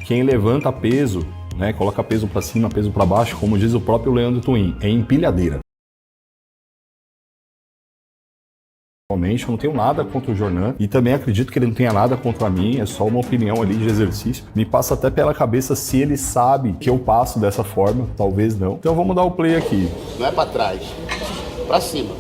Quem levanta peso, né, coloca peso para cima, peso para baixo, como diz o próprio Leandro Twin, é empilhadeira. Realmente, eu não tenho nada contra o Jornan e também acredito que ele não tenha nada contra mim, é só uma opinião ali de exercício. Me passa até pela cabeça se ele sabe que eu passo dessa forma, talvez não. Então vamos dar o play aqui. Não é pra trás, pra cima.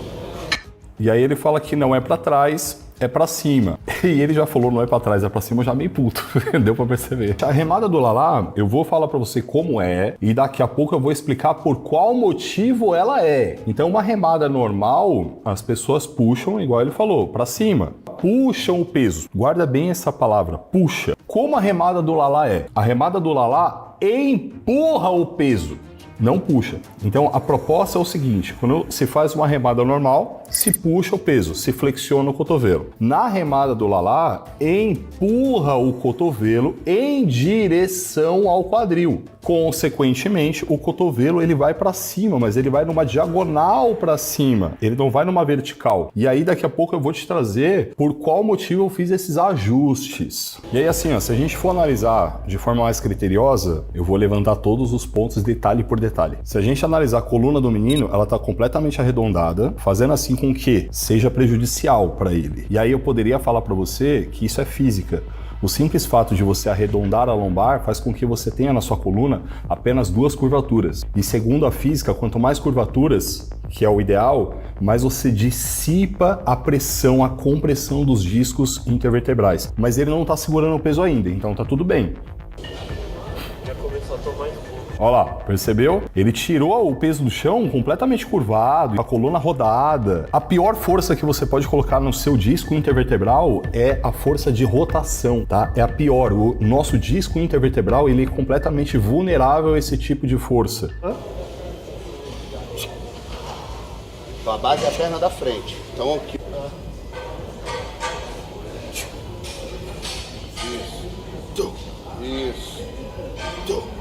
E aí ele fala que não é pra trás, é pra cima. E ele já falou não é pra trás, é pra cima, já meio puto. Deu pra perceber. A remada do Lalá, eu vou falar pra você como é e daqui a pouco eu vou explicar por qual motivo ela é. Então uma remada normal, as pessoas puxam, igual ele falou, pra cima. Puxam o peso. Guarda bem essa palavra, puxa. Como a remada do Lalá é? A remada do Lalá empurra o peso. Não puxa. Então a proposta é o seguinte, quando se faz uma remada normal, se puxa o peso, se flexiona o cotovelo. Na remada do Lalá, empurra o cotovelo em direção ao quadril. Consequentemente, o cotovelo ele vai para cima, mas ele vai numa diagonal para cima, ele não vai numa vertical. E aí daqui a pouco eu vou te trazer por qual motivo eu fiz esses ajustes. E aí assim, ó, se a gente for analisar de forma mais criteriosa, eu vou levantar todos os pontos detalhe por detalhe. Se a gente analisar a coluna do menino, ela está completamente arredondada, fazendo assim com que seja prejudicial para ele. E aí eu poderia falar para você que isso é física. O simples fato de você arredondar a lombar faz com que você tenha na sua coluna apenas duas curvaturas. E segundo a física, quanto mais curvaturas, que é o ideal, mais você dissipa a pressão, a compressão dos discos intervertebrais. Mas ele não está segurando o peso ainda, então tá tudo bem. Já começou a tomar. Olha lá, percebeu? Ele tirou o peso do chão completamente curvado, a coluna rodada. A pior força que você pode colocar no seu disco intervertebral é a força de rotação, tá? É a pior. O nosso disco intervertebral, ele é completamente vulnerável a esse tipo de força. Então a base é a perna da frente. Então aqui. Isso.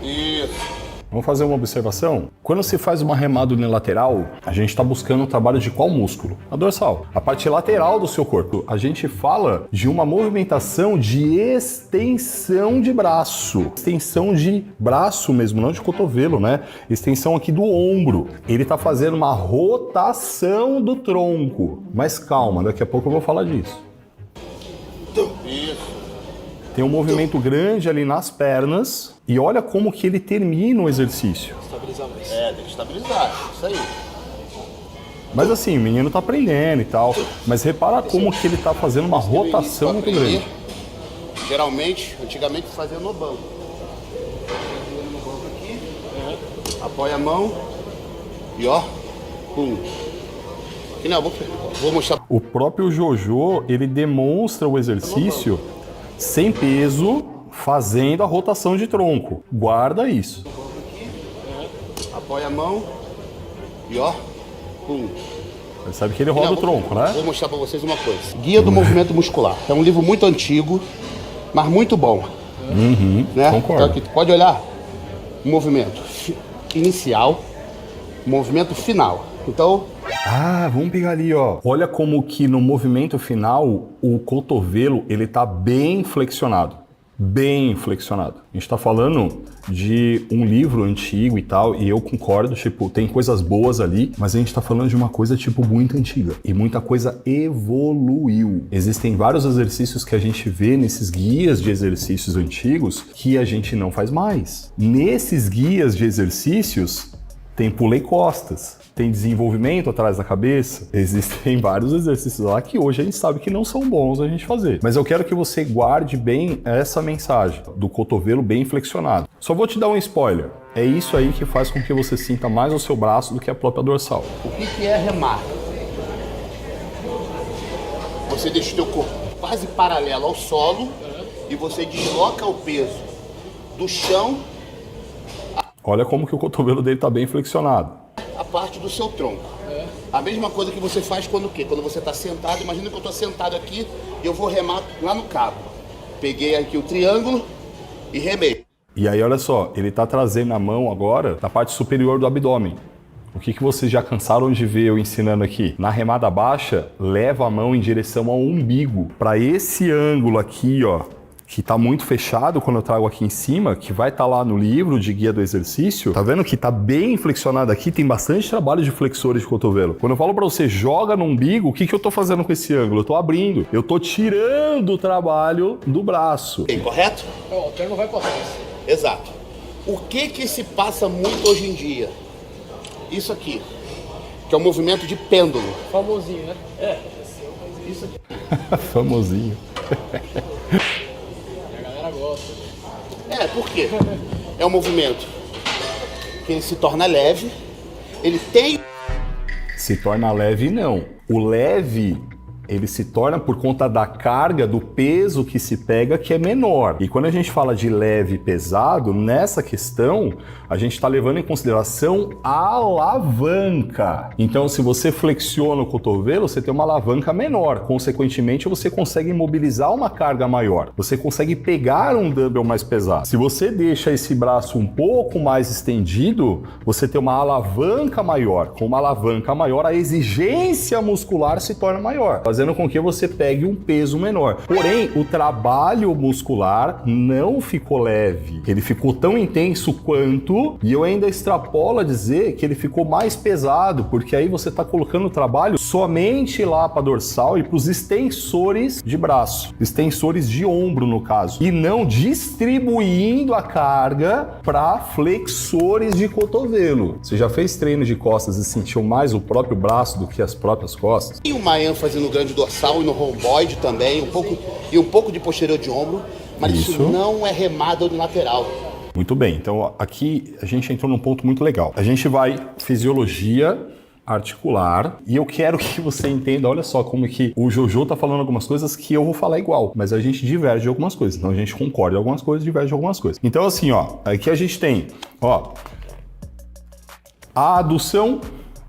Isso. Vamos fazer uma observação? Quando se faz uma remada unilateral, a gente está buscando o trabalho de qual músculo? A dorsal. A parte lateral do seu corpo. A gente fala de uma movimentação de extensão de braço. Extensão de braço mesmo, não de cotovelo, né? Extensão aqui do ombro. Ele está fazendo uma rotação do tronco. Mas calma, daqui a pouco eu vou falar disso. Isso. Tem um movimento grande ali nas pernas e olha como que ele termina o exercício. Estabilizar mais. É, tem que estabilizar. Isso aí. Mas assim, o menino tá aprendendo e tal, mas repara como que ele tá fazendo uma rotação muito grande. Geralmente, antigamente fazia no banco. No banco aqui, apoia a mão e ó, pum. Aqui não, vou mostrar. O próprio Jojo, ele demonstra o exercício sem peso, fazendo a rotação de tronco. Guarda isso. Apoia a mão e ó, pum. Percebe que ele roda o tronco, né? Vou mostrar pra vocês uma coisa. Guia do Movimento Muscular. É um livro muito antigo, mas muito bom. Né? Concordo. Então aqui, pode olhar o movimento inicial, movimento final. Então, Ah, vamos pegar ali, ó. Olha como que no movimento final, o cotovelo, ele tá bem flexionado. Bem flexionado. A gente tá falando de um livro antigo e tal, e eu concordo, tipo, tem coisas boas ali, mas a gente tá falando de uma coisa, tipo, muito antiga. E muita coisa evoluiu. Existem vários exercícios que a gente vê nesses guias de exercícios antigos que a gente não faz mais. Nesses guias de exercícios, tem pula e costas, tem desenvolvimento atrás da cabeça. Existem vários exercícios lá que hoje a gente sabe que não são bons a gente fazer. Mas eu quero que você guarde bem essa mensagem do cotovelo bem flexionado. Só vou te dar um spoiler. É isso aí que faz com que você sinta mais o seu braço do que a própria dorsal. o que é remar? Você deixa o teu corpo quase paralelo ao solo e você desloca o peso do chão Olha como que o cotovelo dele tá bem flexionado. a parte do seu tronco. A mesma coisa que você faz quando o quê? Quando você está sentado, imagina que eu estou sentado aqui e eu vou remar lá no cabo. Peguei aqui o triângulo e remei. E aí, olha só, ele tá trazendo a mão agora na parte superior do abdômen. O que vocês já cansaram de ver eu ensinando aqui? Na remada baixa, leva a mão em direção ao umbigo. Para esse ângulo aqui, ó, que tá muito fechado quando eu trago aqui em cima, que vai estar lá no livro de guia do exercício, tá vendo que tá bem flexionado aqui, tem bastante trabalho de flexores de cotovelo. Quando eu falo pra você, joga no umbigo, o que eu tô fazendo com esse ângulo? Eu tô abrindo, eu tô tirando o trabalho do braço. Bem, correto? O alterno vai pra trás. Exato. O que se passa muito hoje em dia? Isso aqui, que é um movimento de pêndulo. Famosinho, né? Isso aqui. Famosinho. A galera gosta. Por quê? É um movimento que ele se torna leve, ele tem... Se torna leve, não. O leve, ele se torna por conta da carga, do peso que se pega, que é menor. E quando a gente fala de leve e pesado, nessa questão, a gente está levando em consideração a alavanca. Então, se você flexiona o cotovelo, você tem uma alavanca menor. Consequentemente, você consegue mobilizar uma carga maior. Você consegue pegar um dumbbell mais pesado. Se você deixa esse braço um pouco mais estendido, você tem uma alavanca maior. Com uma alavanca maior, a exigência muscular se torna maior, fazendo com que você pegue um peso menor. Porém, o trabalho muscular não ficou leve. Ele ficou tão intenso quanto, e eu ainda extrapolo a dizer que ele ficou mais pesado, porque aí você está colocando o trabalho somente lá para dorsal e para os extensores de braço, extensores de ombro no caso, e não distribuindo a carga para flexores de cotovelo. Você já fez treino de costas e sentiu mais o próprio braço do que as próprias costas? Tem uma ênfase no grande dorsal e no romboide também, um pouco de posterior de ombro, mas isso não é remada no lateral. Muito bem, então aqui a gente entrou num ponto muito legal. A gente vai fisiologia articular e eu quero que você entenda, olha só como que o Jojo tá falando algumas coisas que eu vou falar igual, mas a gente diverge de algumas coisas, então a gente concorda em algumas coisas, diverge de algumas coisas. Então assim, ó, aqui a gente tem, ó, a adução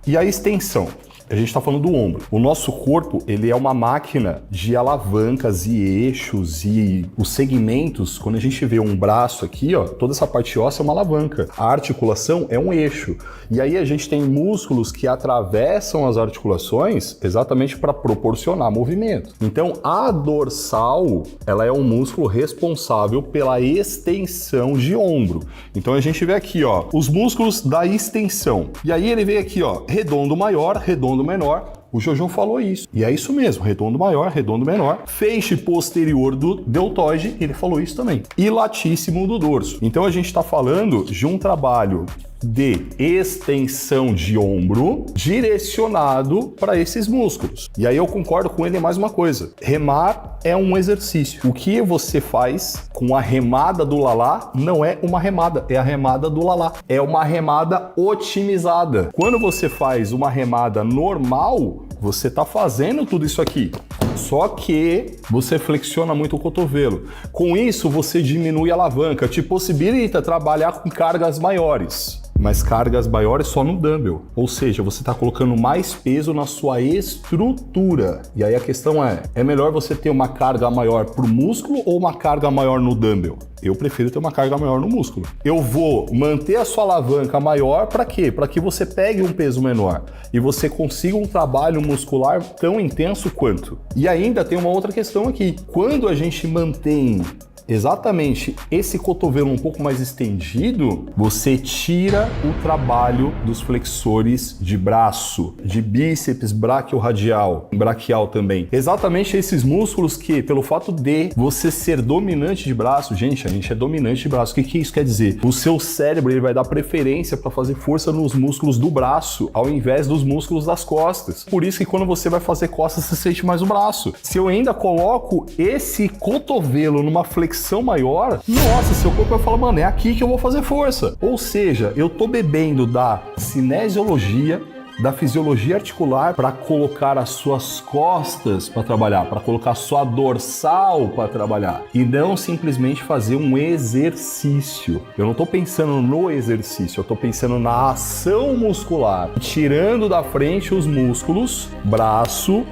e a extensão. A gente está falando do ombro. O nosso corpo, ele é uma máquina de alavancas e eixos e os segmentos. Quando a gente vê um braço aqui, ó, toda essa parte óssea é uma alavanca. A articulação é um eixo. E aí a gente tem músculos que atravessam as articulações exatamente para proporcionar movimento. Então, a dorsal, ela é um músculo responsável pela extensão de ombro. Então a gente vê aqui, ó, os músculos da extensão. E aí ele vem aqui, ó, redondo maior, redondo menor. O Jojo falou isso. E é isso mesmo, redondo maior, redondo menor. Feixe posterior do deltoide, ele falou isso também. E latíssimo do dorso. Então a gente está falando de um trabalho de extensão de ombro direcionado para esses músculos. E aí eu concordo com ele em mais uma coisa. Remar é um exercício. O que você faz com a remada do lalá não é uma remada, é a remada do lalá. É uma remada otimizada. Quando você faz uma remada normal, você está fazendo tudo isso aqui. Só que você flexiona muito o cotovelo. Com isso, você diminui a alavanca, te possibilita trabalhar com cargas maiores. Mas cargas maiores só no dumbbell. Ou seja, você está colocando mais peso na sua estrutura. E aí a questão é melhor você ter uma carga maior para o músculo ou uma carga maior no dumbbell? Eu prefiro ter uma carga maior no músculo. Eu vou manter a sua alavanca maior para quê? Para que você pegue um peso menor e você consiga um trabalho muscular tão intenso quanto. E ainda tem uma outra questão aqui. Quando a gente mantém exatamente esse cotovelo um pouco mais estendido, você tira o trabalho dos flexores de braço, de bíceps braquiorradial, braquial também. Exatamente esses músculos que, pelo fato de você ser dominante de braço, a gente é dominante de braço. O que isso quer dizer? O seu cérebro ele vai dar preferência para fazer força nos músculos do braço, ao invés dos músculos das costas. Por isso que quando você vai fazer costas, você sente mais o braço. Se eu ainda coloco esse cotovelo numa flexão maior, nossa, seu corpo vai falar, mano, é aqui que eu vou fazer força. Ou seja, eu tô bebendo da cinesiologia, da fisiologia articular para colocar as suas costas para trabalhar, para colocar a sua dorsal para trabalhar e não simplesmente fazer um exercício. Eu não estou pensando no exercício, eu estou pensando na ação muscular, tirando da frente os músculos, braço,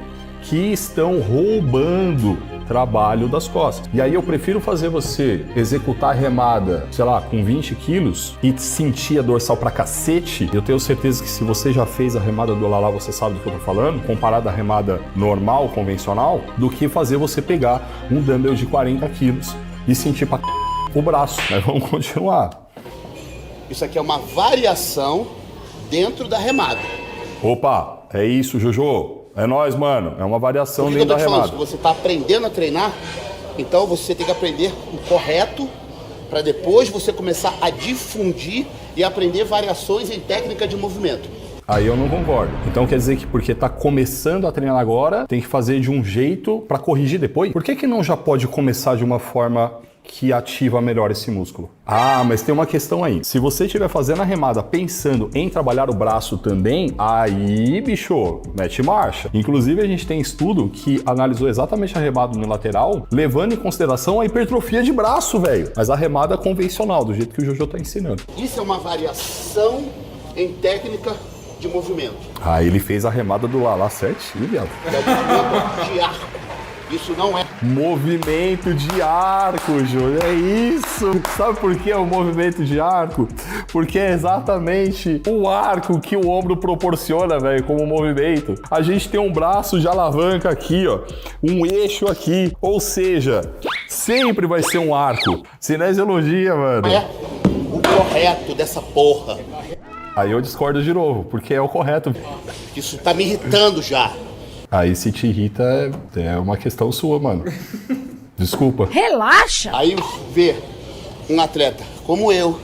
que estão roubando trabalho das costas. E aí eu prefiro fazer você executar a remada, sei lá, com 20 quilos e sentir a dorsal pra cacete. Eu tenho certeza que se você já fez a remada do lalá, você sabe do que eu tô falando, comparado à remada normal, convencional, do que fazer você pegar um dumbbell de 40 quilos e sentir pra o braço. Mas vamos continuar. Isso aqui é uma variação dentro da remada. Opa, é isso, Jojo. É nóis, mano. É uma variação Por que eu dentro tô da te falando? remada. Se você está aprendendo a treinar, então você tem que aprender o correto para depois você começar a difundir e aprender variações em técnica de movimento. Aí eu não concordo. Então quer dizer que porque tá começando a treinar agora, tem que fazer de um jeito para corrigir depois? Por que não já pode começar de uma forma que ativa melhor esse músculo? Ah, mas tem uma questão aí. Se você estiver fazendo a remada pensando em trabalhar o braço também, aí, bicho, mete marcha. Inclusive, a gente tem estudo que analisou exatamente a remada unilateral, levando em consideração a hipertrofia de braço, velho. Mas a remada convencional, do jeito que o Jojo tá ensinando. Isso é uma variação em técnica de movimento. Ah, ele fez a remada do Lala certinho, viado. É o movimento de arco. Isso não é. Movimento de arco, Júlio, é isso! Sabe por que é o movimento de arco? Porque é exatamente o arco que o ombro proporciona, velho, como movimento. A gente tem um braço de alavanca aqui, ó, um eixo aqui, ou seja, sempre vai ser um arco. Cinesiologia, mano. É o correto dessa porra. Aí eu discordo de novo, porque é o correto. Isso tá me irritando já. Aí se te irrita, é uma questão sua, mano. Desculpa. Relaxa! Aí ver um atleta como eu,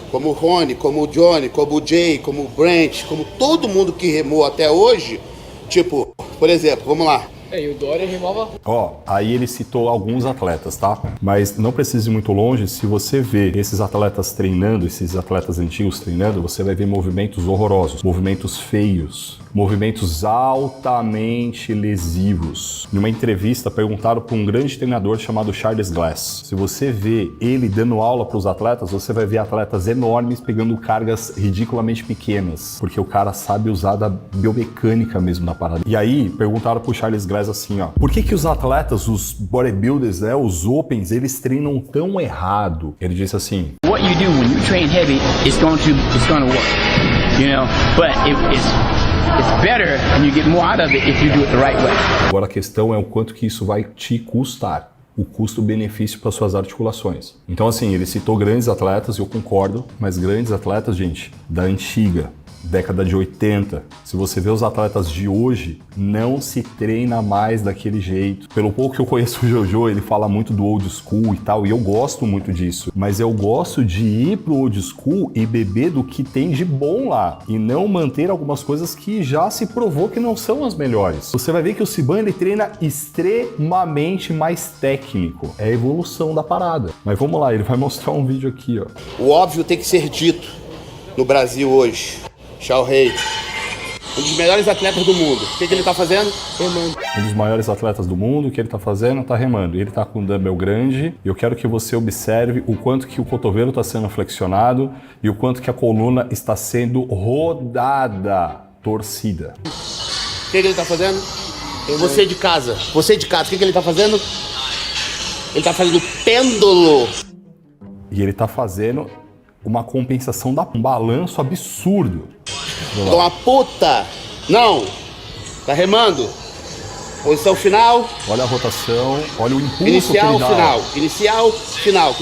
como o Rony, como o Johnny, como o Jay, como o Brent, como todo mundo que remou até hoje, tipo, por exemplo, vamos lá. E o Dória remava. Ó, aí ele citou alguns atletas, tá? Mas não precisa ir muito longe, se você vê esses atletas treinando, esses atletas antigos treinando, você vai ver movimentos horrorosos, movimentos feios, movimentos altamente lesivos. Numa entrevista, perguntaram para um grande treinador chamado Charles Glass. Se você vê ele dando aula para os atletas, você vai ver atletas enormes pegando cargas ridiculamente pequenas, porque o cara sabe usar da biomecânica mesmo na parada. E aí, perguntaram pro Charles Glass assim, ó, por que os atletas, os bodybuilders, né, os opens, eles treinam tão errado? Ele disse assim: What you do when you train heavy, it's going to work, you know. But it's better and you get more out of it if you do it the right way. Agora a questão é o quanto que isso vai te custar. O custo-benefício para suas articulações. Então assim, ele citou grandes atletas, eu concordo, mas grandes atletas, gente, da antiga, década de 80. Se você vê os atletas de hoje, não se treina mais daquele jeito. Pelo pouco que eu conheço o Jojo, ele fala muito do old school e tal, e eu gosto muito disso. Mas eu gosto de ir pro old school e beber do que tem de bom lá, e não manter algumas coisas que já se provou que não são as melhores. Você vai ver que o Siban, ele treina extremamente mais técnico. É a evolução da parada. Mas vamos lá, ele vai mostrar um vídeo aqui, ó. O óbvio tem que ser dito no Brasil hoje. Xiao Rei, um dos melhores atletas do mundo. O que ele tá fazendo? Remando. Um dos maiores atletas do mundo, o que ele tá fazendo? Tá remando. Ele tá com um dumbbell grande e eu quero que você observe o quanto que o cotovelo tá sendo flexionado e o quanto que a coluna está sendo rodada, torcida. O que ele tá fazendo? Você de casa, o que ele tá fazendo? Ele tá fazendo pêndulo. E ele tá fazendo uma compensação da um balanço absurdo. Então a puta, não, tá remando. Posição final. Olha a rotação, olha o impulso Inicial, que ele dá. final. Inicial, final.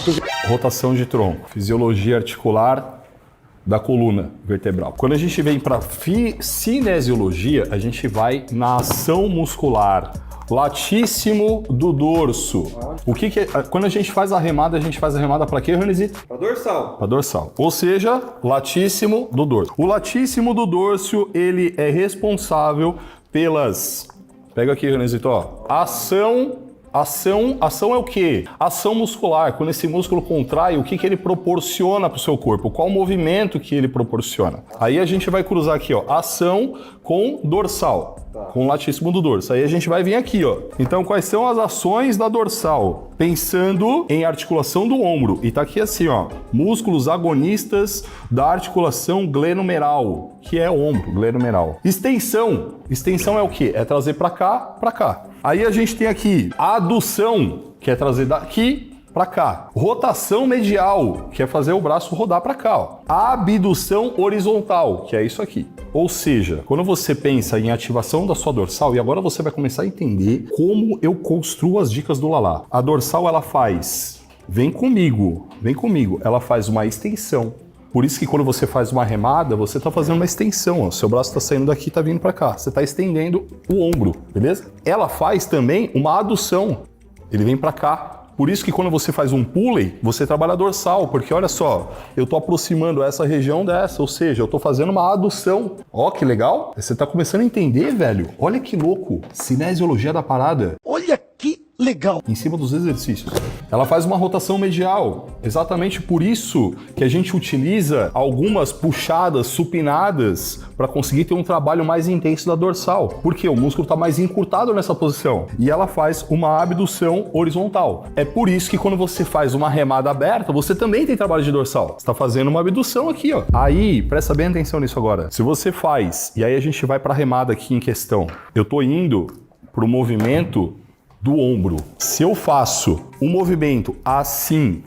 Rotação de tronco, fisiologia articular da coluna vertebral. Quando a gente vem para cinesiologia, a gente vai na ação muscular. Latíssimo do dorso. O que é? Quando a gente faz a remada para quê, Ranizito? Pra dorsal. Para dorsal. Ou seja, latíssimo do dorso. O latíssimo do dorso, ele é responsável pelas... Pega aqui, Ranizito, ó. Ação é o quê? Ação muscular. Quando esse músculo contrai, o que ele proporciona para o seu corpo? Qual o movimento que ele proporciona? Aí a gente vai cruzar aqui, ó, ação com dorsal, com latíssimo do dorso. Aí a gente vai vir aqui, ó. Então, quais são as ações da dorsal? Pensando em articulação do ombro. E tá aqui assim, ó, músculos agonistas da articulação glenomeral, que é o ombro, glenomeral. Extensão. Extensão é o quê? É trazer para cá, para cá. Aí a gente tem aqui adução, que é trazer daqui para cá. Rotação medial, que é fazer o braço rodar para cá, ó. Abdução horizontal, que é isso aqui. Ou seja, quando você pensa em ativação da sua dorsal, e agora você vai começar a entender como eu construo as dicas do Lala. A dorsal, ela faz Vem comigo, vem comigo. Ela faz uma extensão. Por isso que quando você faz uma remada, você tá fazendo uma extensão, ó. Seu braço tá saindo daqui, tá vindo pra cá. Você tá estendendo o ombro, beleza? Ela faz também uma adução. Ele vem pra cá. Por isso que quando você faz um pulley, você trabalha dorsal, porque olha só, eu tô aproximando essa região dessa, ou seja, eu tô fazendo uma adução. Ó, que legal. Você tá começando a entender, velho. Olha que louco. Cinesiologia da parada. Olha que legal. Em cima dos exercícios. Ela faz uma rotação medial. Exatamente por isso que a gente utiliza algumas puxadas supinadas para conseguir ter um trabalho mais intenso da dorsal. Porque o músculo está mais encurtado nessa posição. E ela faz uma abdução horizontal. É por isso que quando você faz uma remada aberta, você também tem trabalho de dorsal. Você está fazendo uma abdução aqui, ó. Aí, presta bem atenção nisso agora. Se você faz, e aí a gente vai para a remada aqui em questão. Eu tô indo pro movimento do ombro. Se eu faço um movimento assim,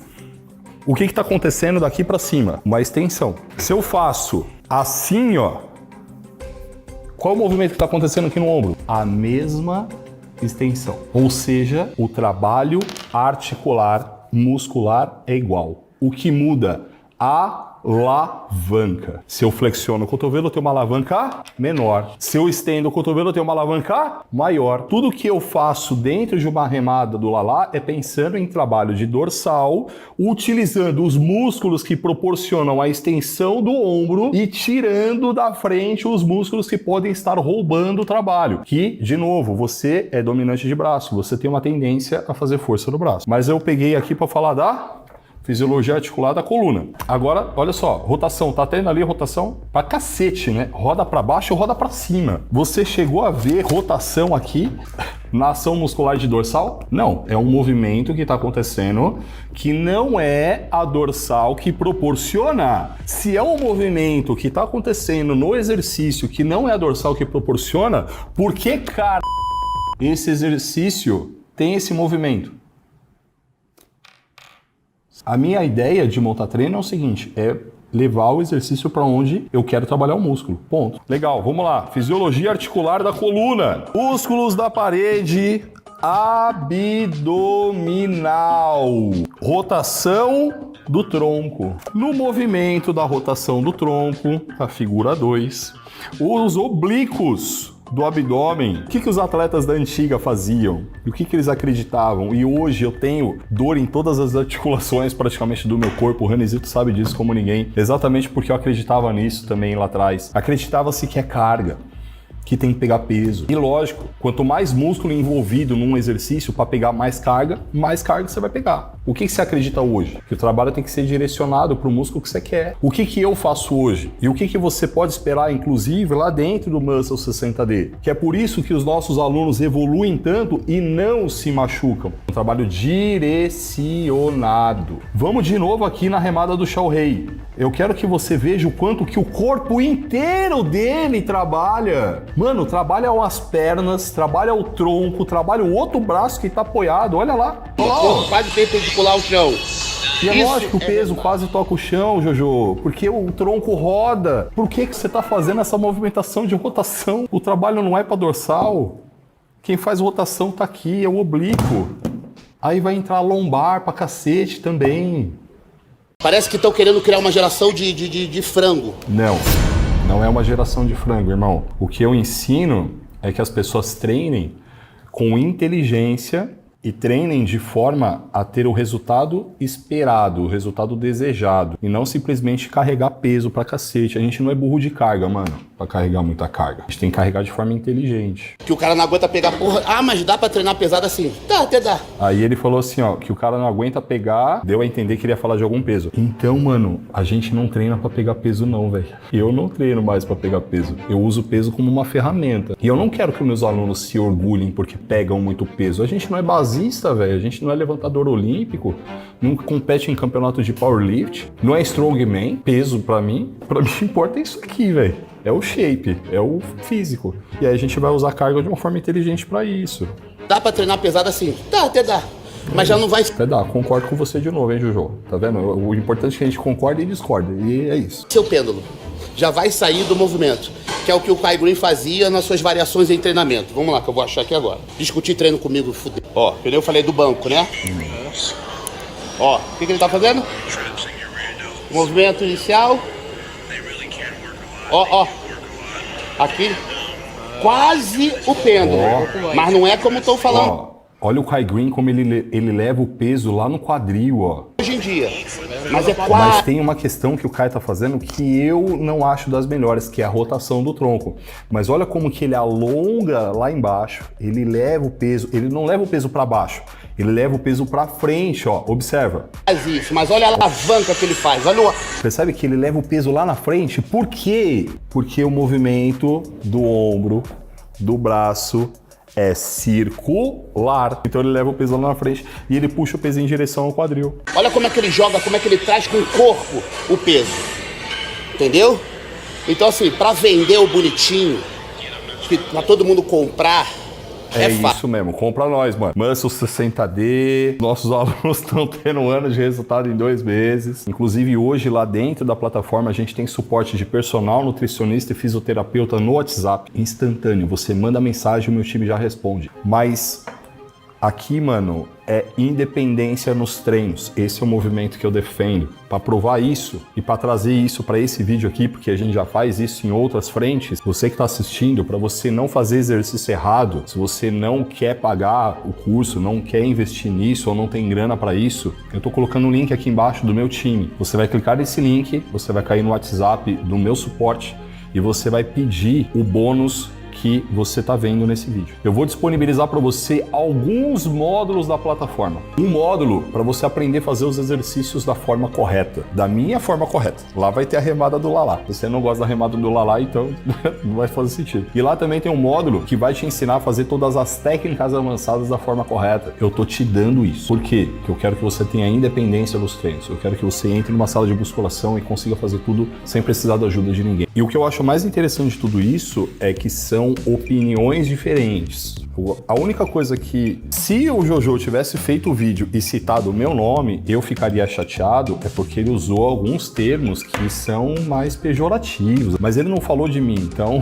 o que está acontecendo daqui para cima? Uma extensão. Se eu faço assim, ó, qual é o movimento que está acontecendo aqui no ombro? A mesma extensão. Ou seja, o trabalho articular, muscular é igual. O que muda? A alavanca. Se eu flexiono o cotovelo, eu tenho uma alavanca menor. Se eu estendo o cotovelo, eu tenho uma alavanca maior. Tudo que eu faço dentro de uma remada do lalá é pensando em trabalho de dorsal, utilizando os músculos que proporcionam a extensão do ombro e tirando da frente os músculos que podem estar roubando o trabalho. Que, de novo, você é dominante de braço, você tem uma tendência a fazer força no braço. Mas eu peguei aqui para falar da fisiologia articular da coluna. Agora, olha só, rotação, tá tendo ali rotação pra cacete, né? Roda pra baixo ou roda pra cima. Você chegou a ver rotação aqui na ação muscular de dorsal? Não, é um movimento que tá acontecendo que não é a dorsal que proporciona. Se é um movimento que tá acontecendo no exercício que não é a dorsal que proporciona, por que, cara, esse exercício tem esse movimento? A minha ideia de montar treino é o seguinte, é levar o exercício para onde eu quero trabalhar o músculo. Ponto. Legal, vamos lá. Fisiologia articular da coluna. Músculos da parede abdominal. Rotação do tronco. No movimento da rotação do tronco, a figura 2, os oblíquos do abdômen. O que os atletas da antiga faziam? E o que eles acreditavam? E hoje eu tenho dor em todas as articulações praticamente do meu corpo. O Ranizito sabe disso como ninguém. Exatamente porque eu acreditava nisso também lá atrás. Acreditava-se que é carga, que tem que pegar peso. E lógico, quanto mais músculo envolvido num exercício para pegar mais carga você vai pegar. O que você acredita hoje? Que o trabalho tem que ser direcionado para o músculo que você quer. O que eu faço hoje? E o que você pode esperar, inclusive, lá dentro do Muscle 60D? Que é por isso que os nossos alunos evoluem tanto e não se machucam. Um trabalho direcionado. Vamos de novo aqui na remada do Shao Rei. Eu quero que você veja o quanto que o corpo inteiro dele trabalha. Mano, trabalha as pernas, trabalha o tronco, trabalha o outro braço que tá apoiado. Olha lá. Olha lá, ó. Quase perpendicular ao chão. E é lógico que o peso quase toca o chão, Jojo, porque o tronco roda. Por que você tá fazendo essa movimentação de rotação? O trabalho não é para dorsal. Quem faz rotação tá aqui, é o oblíquo. Aí vai entrar a lombar pra cacete também. Parece que estão querendo criar uma geração de frango. Não é uma geração de frango, irmão. O que eu ensino é que as pessoas treinem com inteligência e treinem de forma a ter o resultado esperado, o resultado desejado. E não simplesmente carregar peso pra cacete. A gente não é burro de carga, mano, pra carregar muita carga. A gente tem que carregar de forma inteligente. Que o cara não aguenta pegar porra. Ah, mas dá pra treinar pesado assim? Dá, até dá. Aí ele falou assim, ó, que o cara não aguenta pegar, deu a entender que ele ia falar de algum peso. Então, mano, a gente não treina pra pegar peso não, velho. Eu não treino mais pra pegar peso. Eu uso o peso como uma ferramenta. E eu não quero que meus alunos se orgulhem porque pegam muito peso. A gente não é basista, velho. A gente não é levantador olímpico. Não compete em campeonato de powerlift. Não é strongman. Peso, pra mim importa isso aqui, velho. É o shape, é o físico. E aí a gente vai usar a carga de uma forma inteligente pra isso. Dá pra treinar pesado assim? Dá, até dá. Mas já não vai... Até dá, concordo com você de novo, hein, Jojo? Tá vendo? O importante é que a gente concorda e discorda. E é isso. Seu pêndulo já vai sair do movimento, que é o que o Kai Green fazia nas suas variações em treinamento. Vamos lá, que eu vou achar aqui agora. Discutir treino comigo, fudeu. Ó, eu falei do banco, né? Ó, o que ele tá fazendo? Movimento inicial. Ó. Aqui. Quase o pêndulo. Mas não é como estão falando. Ó, olha o Kai Greene como ele leva o peso lá no quadril, ó. Hoje em dia. Mas é Mas quase. tem uma questão que o Kai tá fazendo que eu não acho das melhores, que é a rotação do tronco. Mas olha como que ele alonga lá embaixo, ele leva o peso, ele não leva o peso para baixo, ele leva o peso para frente, ó. Observa. Faz isso, mas olha a alavanca que ele faz. Olha o. Percebe que ele leva o peso lá na frente? Por quê? Porque o movimento do ombro, do braço, é circular. Então ele leva o peso lá na frente e ele puxa o peso em direção ao quadril. Olha como é que ele joga, como é que ele traz com o corpo o peso. Entendeu? Então assim, pra vender o bonitinho, pra todo mundo comprar, É fácil. isso mesmo, compra nós, mano. Muscle 60D, nossos alunos estão tendo um ano de resultado em 2 meses. Inclusive hoje lá dentro da plataforma a gente tem suporte de personal, nutricionista e fisioterapeuta no WhatsApp instantâneo. Você manda mensagem e o meu time já responde. Mas aqui, mano, é independência nos treinos. Esse é o movimento que eu defendo. Para provar isso e para trazer isso para esse vídeo aqui, porque a gente já faz isso em outras frentes, você que está assistindo, para você não fazer exercício errado, se você não quer pagar o curso, não quer investir nisso ou não tem grana para isso, eu tô colocando um link aqui embaixo do meu time. Você vai clicar nesse link, você vai cair no WhatsApp do meu suporte e você vai pedir o bônus que você está vendo nesse vídeo. Eu vou disponibilizar para você alguns módulos da plataforma. Um módulo para você aprender a fazer os exercícios da forma correta, da minha forma correta. Lá vai ter a remada do Lalá. Se você não gosta da remada do Lalá, então não vai fazer sentido. E lá também tem um módulo que vai te ensinar a fazer todas as técnicas avançadas da forma correta. Eu tô te dando isso. Por quê? Porque eu quero que você tenha independência nos treinos. Eu quero que você entre numa sala de musculação e consiga fazer tudo sem precisar da ajuda de ninguém. E o que eu acho mais interessante de tudo isso é que são opiniões diferentes. A única coisa que, se o Jojo tivesse feito o vídeo e citado o meu nome, eu ficaria chateado, é porque ele usou alguns termos que são mais pejorativos, mas ele não falou de mim, então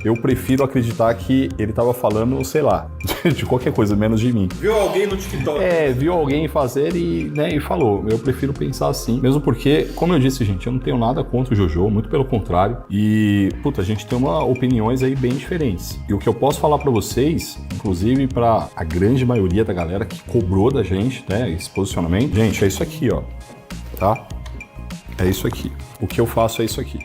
eu prefiro acreditar que ele estava falando, sei lá, de qualquer coisa, menos de mim. Viu alguém no TikTok? Viu alguém fazer e falou. Eu prefiro pensar assim, mesmo porque, como eu disse, gente, eu não tenho nada contra o Jojo, muito pelo contrário. E, puta, a gente tem opiniões aí bem diferentes. E o que eu posso falar pra vocês, inclusive pra a grande maioria da galera que cobrou da gente, né, esse posicionamento, gente, é isso aqui, ó, tá? É isso aqui. O que eu faço é isso aqui.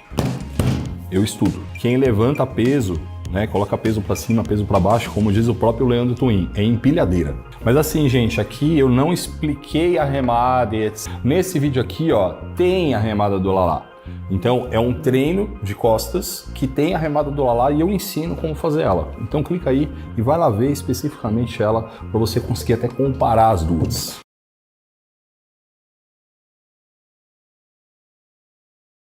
Eu estudo. Quem levanta peso, né, coloca peso para cima, peso para baixo, como diz o próprio Leandro Twin, é empilhadeira. Mas assim, gente, aqui eu não expliquei a remada, etc. Nesse vídeo aqui, ó, tem a remada do Lalá. Então, é um treino de costas que tem a remada do Lalá e eu ensino como fazer ela. Então, clica aí e vai lá ver especificamente ela para você conseguir até comparar as duas.